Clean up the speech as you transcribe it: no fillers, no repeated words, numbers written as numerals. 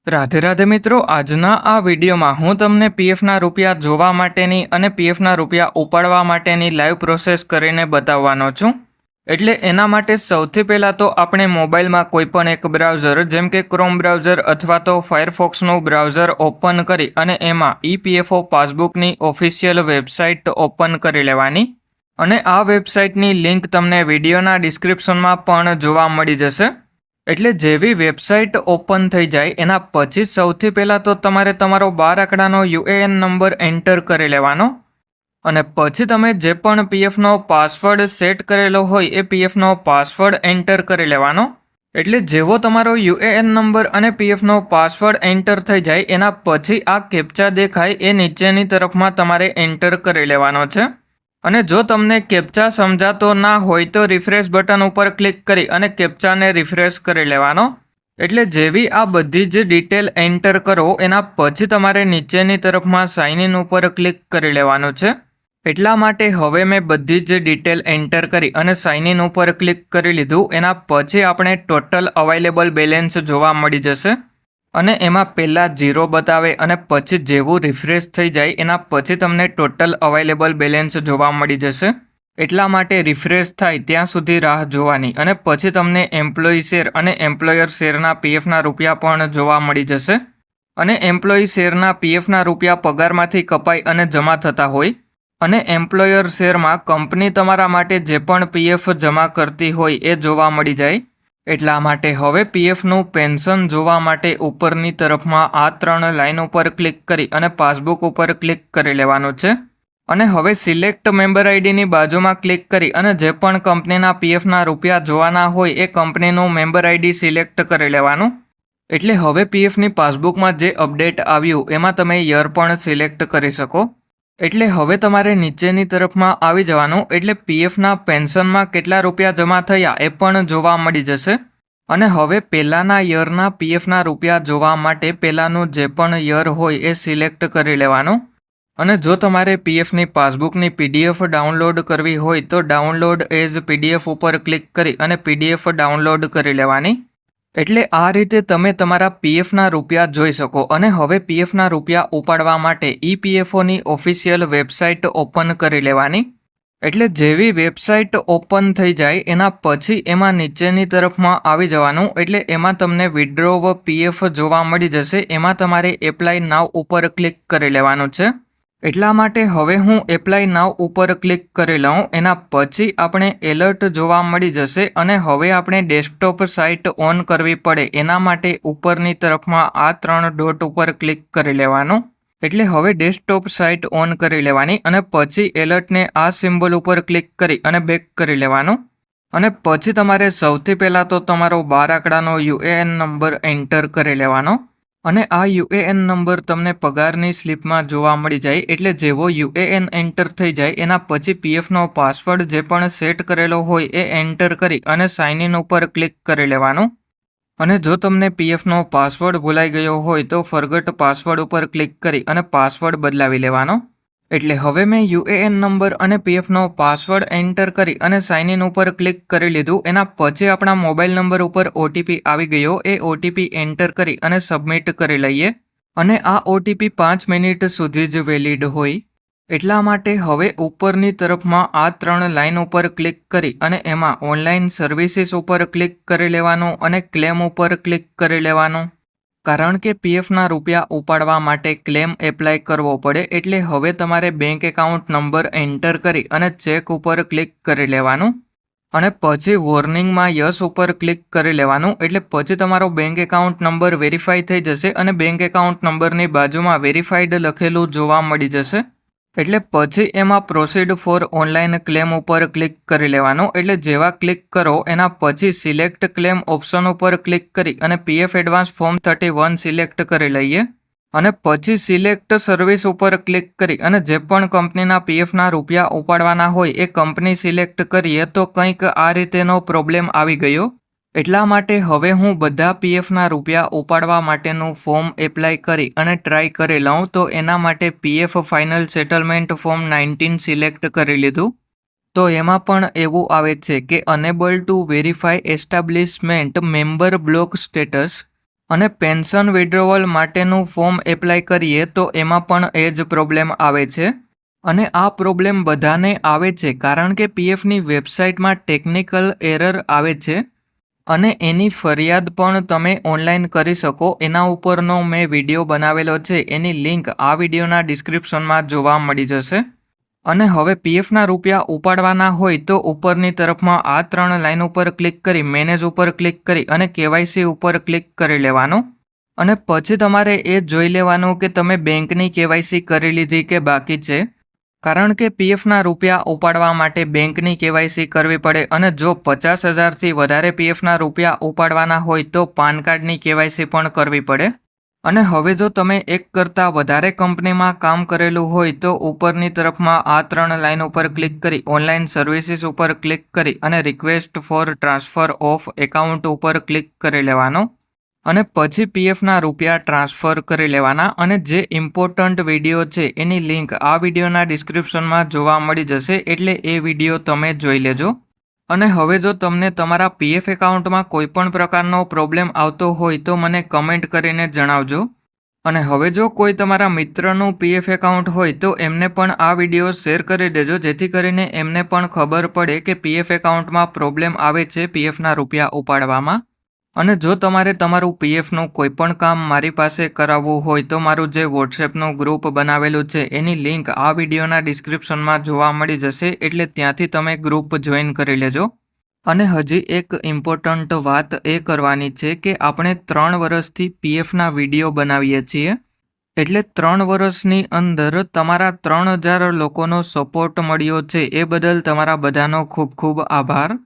રાધે રાધે મિત્રો, આજના આ વિડીયોમાં હું તમને પીએફના રૂપિયા જોવા માટેની અને પીએફના રૂપિયા ઉપાડવા માટેની લાઈવ પ્રોસેસ કરીને બતાવવાનો છું। એટલે એના માટે સૌથી પહેલાં તો આપણે મોબાઈલમાં કોઈપણ એક બ્રાઉઝર જેમ કે ક્રોમ બ્રાઉઝર અથવા તો ફાયરફોક્સનું બ્રાઉઝર ઓપન કરી અને એમાં ઈપીએફઓ પાસબુકની ઓફિશિયલ વેબસાઇટ ઓપન કરી લેવાની અને આ વેબસાઇટની લિંક તમને વિડીયોના ડિસ્ક્રિપ્શનમાં પણ જોવા મળી જશે। એટલે જેવી વેબસાઇટ ઓપન થઈ જાય એના પછી સૌથી પહેલાં તો તમારે તમારો 12 આંકડાનો યુએએન નંબર એન્ટર કરી લેવાનો અને પછી તમે જે પણ પીએફનો પાસવર્ડ સેટ કરેલો હોય એ પીએફનો પાસવર્ડ એન્ટર કરી લેવાનો। એટલે જેવો તમારો યુએએન નંબર અને પીએફનો પાસવર્ડ એન્ટર થઈ જાય એના પછી આ કેપ્ચા દેખાય એ નીચેની તરફમાં તમારે એન્ટર કરી લેવાનો છે। અને જો તમને કેપ્ચા સમજાતો ના હોય તો રિફ્રેશ બટન ઉપર ક્લિક કરી અને કેપ્ચાને રિફ્રેશ કરી લેવાનો। એટલે જેવી આ બધી જ ડિટેલ એન્ટર કરો એના પછી તમારે નીચેની તરફમાં સાઇન ઇન ઉપર ક્લિક કરી લેવાનું છે। એટલા માટે હવે મેં બધી જ ડિટેલ એન્ટર કરી અને સાઇન ઇન ઉપર ક્લિક કરી લીધું। એના પછી આપણે ટોટલ અવેલેબલ બેલેન્સ જોવા મળી જશે અને એમાં પહેલાં 0 બતાવે અને પછી જેવું રિફ્રેશ થઈ જાય એના પછી તમને ટોટલ અવેલેબલ બેલેન્સ જોવા મળી જશે। એટલા માટે રિફ્રેશ થાય ત્યાં સુધી રાહ જોવાની અને પછી તમને એમ્પ્લોયી શેર અને એમ્પ્લોયર શેરના પીએફના રૂપિયા પણ જોવા મળી જશે। અને એમ્પ્લોયી શેરના પીએફના રૂપિયા પગારમાંથી કપાઈ અને જમા થતા હોય અને એમ્પ્લોયર શેરમાં કંપની તમારા માટે જે પણ પીએફ જમા કરતી હોય એ જોવા મળી જાય। એટલા માટે હવે પીએફનું પેન્શન જોવા માટે ઉપરની તરફમાં આ 3 લાઇન ઉપર ક્લિક કરી અને પાસબુક ઉપર ક્લિક કરી લેવાનું છે અને હવે સિલેક્ટ મેમ્બર આઈડીની બાજુમાં ક્લિક કરી અને જે પણ કંપનીના પીએફના રૂપિયા જોવાના હોય એ કંપનીનું મેમ્બર આઈડી સિલેક્ટ કરી લેવાનું। એટલે હવે પીએફની પાસબુકમાં જે અપડેટ આવ્યું એમાં તમે યર પણ સિલેક્ટ કરી શકો। એટલે હવે તમારે નીચેની તરફમાં આવી જવાનું એટલે પીએફના પેન્શનમાં કેટલા રૂપિયા જમા થયા એ પણ જોવા મળી જશે અને હવે પહેલાંના યરના પીએફના રૂપિયા જોવા માટે પહેલાંનું જે પણ યર હોય એ સિલેક્ટ કરી લેવાનું અને જો તમારે પીએફની પાસબુકની પીડીએફ ડાઉનલોડ કરવી હોય તો ડાઉનલોડ એઝ પીડીએફ ઉપર ક્લિક કરી અને પીડીએફ ડાઉનલોડ કરી લેવાની। એટલે આ રીતે તમે તમારા પીએફના રૂપિયા જોઈ શકો અને હવે પીએફના રૂપિયા ઉપાડવા માટે ઈપીએફઓની ઓફિશિયલ વેબસાઇટ ઓપન કરી લેવાની। એટલે જેવી વેબસાઇટ ઓપન થઈ જાય એના પછી એમાં નીચેની તરફમાં આવી જવાનું એટલે એમાં તમને વિડ્રોવ પીએફ જોવા મળી જશે। એમાં તમારે એપ્લાય નાવ ઉપર ક્લિક કરી લેવાનું છે। એટલા માટે હવે હું એપ્લાય નાવ ઉપર ક્લિક કરી લઉં એના પછી આપણે એલર્ટ જોવા મળી જશે અને હવે આપણે ડેસ્કટોપ સાઇટ ઓન કરવી પડે એના માટે ઉપરની તરફમાં આ 3 ડોટ ઉપર ક્લિક કરી લેવાનું। એટલે હવે ડેસ્કટોપ સાઇટ ઓન કરી લેવાની અને પછી એલર્ટને આ સિમ્બોલ ઉપર ક્લિક કરી અને બેક કરી લેવાનું અને પછી તમારે સૌથી પહેલાં તો તમારો 12 આંકડાનો યુએએન નંબર એન્ટર કરી લેવાનો અને આ યુએએન નંબર તમને પગારની સ્લિપમાં જોવા મળી જાય। એટલે જેવો યુએએન એન્ટર થઈ જાય એના પછી પીએફનો પાસવર્ડ જે પણ સેટ કરેલો હોય એ એન્ટર કરી અને સાઇન ઇન ઉપર ક્લિક કરી લેવાનું અને જો તમને પીએફનો પાસવર્ડ ભૂલાઈ ગયો હોય તો ફોરગેટ પાસવર્ડ ઉપર ક્લિક કરી અને પાસવર્ડ બદલાવી લેવાનો। એટલે હવે મેં યુએએન નંબર અને પીએફનો પાસવર્ડ એન્ટર કરી અને સાઇન ઇન ઉપર ક્લિક કરી લીધું। એના પછી આપણા મોબાઈલ નંબર ઉપર ઓટીપી આવી ગયો એ ઓટીપી એન્ટર કરી અને સબમિટ કરી લઈએ અને આ ઓટીપી 5 મિનિટ સુધી જ વેલિડ હોય। એટલા માટે હવે ઉપરની તરફમાં આ 3 લાઇન ઉપર ક્લિક કરી અને એમાં ઓનલાઈન સર્વિસીસ ઉપર ક્લિક કરી લેવાનું અને ક્લેમ ઉપર ક્લિક કરી લેવાનું કારણ કે પીએફના રૂપિયા ઉપાડવા માટે ક્લેમ એપ્લાય કરવો પડે। એટલે હવે તમારે બેંક એકાઉન્ટ નંબર એન્ટર કરી અને ચેક ઉપર ક્લિક કરી લેવાનું અને પછી વોર્નિંગમાં યસ ઉપર ક્લિક કરી લેવાનું એટલે પછી તમારો બેંક એકાઉન્ટ નંબર વેરીફાઈ થઈ જશે અને બેંક એકાઉન્ટ નંબરની બાજુમાં વેરીફાઈડ લખેલું જોવા મળી જશે। એટલે પછી એમાં પ્રોસીડ ફોર ઓનલાઈન ક્લેમ ઉપર ક્લિક કરી લેવાનું એટલે જેવા ક્લિક કરો એના પછી સિલેક્ટ ક્લેમ ઓપ્શન ઉપર ક્લિક કરી અને પીએફ એડવાન્સ ફોર્મ 31 સિલેક્ટ કરી લઈએ અને પછી સિલેક્ટ સર્વિસ ઉપર ક્લિક કરી અને જે પણ કંપનીના પીએફના રૂપિયા ઉપાડવાના હોય એ કંપની સિલેક્ટ કરીએ તો કંઈક આ રીતેનો પ્રોબ્લેમ આવી ગયો। એટલા માટે હવે હું બધા પીએફના રૂપિયા ઉપાડવા માટેનું ફોર્મ એપ્લાય કરી અને ટ્રાય કરી લઉં તો એના માટે PF final settlement form 19 select કરી લીધું તો એમાં પણ એવું આવે છે કે enable two verify establishment member block status. અને પેન્શન વિડ્રોવલ માટેનું ફોર્મ એપ્લાય કરીએ તો એમાં પણ એ જ પ્રોબ્લેમ આવે છે. અને આ પ્રોબ્લેમ બધાને આવે છે કારણ કે પીએફની વેબસાઇટમાં ટેકનિકલ એરર આવે છે અને એની ફરિયાદ પણ તમે ઓનલાઈન કરી શકો. એના ઉપરનો મેં વિડીયો બનાવેલો છે, એની લિંક આ વિડીયોના ડિસ્ક્રિપ્શનમાં જોવા મળી જશે. અને હવે પીએફના રૂપિયા ઉપાડવાના હોય તો ઉપરની તરફમાં આ 3 લાઈન ઉપર ક્લિક કરી મેનેજ ઉપર ક્લિક કરી અને કેવાયસી ઉપર ક્લિક કરી લેવાનું. અને પછી તમારે એ જોઈ લેવાનું કે તમે બેંકની કેવાયસી કરી લીધી કે બાકી છે. કારણ કે પીએફના રૂપિયા ઉપાડવા માટે બેંકની કેવાયસી કરવી પડે અને જો 50,000થી વધારે પીએફના રૂપિયા ઉપાડવાના હોય તો પાન કાર્ડની કેવાયસી પણ કરવી પડે. અને હવે જો તમે એક કરતાં વધારે કંપનીમાં કામ કરેલું હોય તો ઉપરની તરફમાં આ 3 લાઈન ઉપર ક્લિક કરી ઓનલાઈન સર્વિસીસ ઉપર ક્લિક કરી અને request four transfer of account ઉપર ક્લિક કરી લેવાનો. અને પછી પીએફના રૂપિયા ટ્રાન્સફર કરી લેવાના. અને જે ઇમ્પોર્ટન્ટ વિડીયો છે એની લિંક આ વિડીયોના ડિસ્ક્રિપ્શનમાં જોવા મળી જશે, એટલે એ વિડીયો તમે જોઈ લેજો. અને હવે જો તમને તમારા પીએફ એકાઉન્ટમાં કોઈ પણ પ્રકારનો પ્રોબ્લેમ આવતો હોય તો મને કમેન્ટ કરીને જણાવજો. અને હવે જો કોઈ તમારા મિત્રનું પીએફ એકાઉન્ટ હોય તો એમને પણ આ વિડીયો શેર કરી દેજો, જેથી કરીને એમને પણ ખબર પડે કે પીએફ એકાઉન્ટમાં પ્રોબ્લેમ આવે છે પીએફના રૂપિયા ઉપાડવામાં. અને જો તમારે તમારું પીએફનું કોઈ પણ કામ મારી પાસે કરાવવું હોય તો મારું જે વોટ્સએપનું ગ્રુપ બનાવેલું છે એની લિંક આ વિડીયોના ડિસ્ક્રિપ્શનમાં જોવા મળી જશે, એટલે ત્યાંથી તમે ગ્રુપ જોઈન કરી લેજો. અને હજી એક ઇમ્પોર્ટન્ટ વાત એ કરવાની છે કે આપણે 3 વર્ષથી પીએફના વિડીયો બનાવીએ છીએ. એટલે 3 વર્ષની અંદર તમારા 3000 લોકોનો સપોર્ટ મળ્યો છે, એ બદલ તમારા બધાનો ખૂબ ખૂબ આભાર.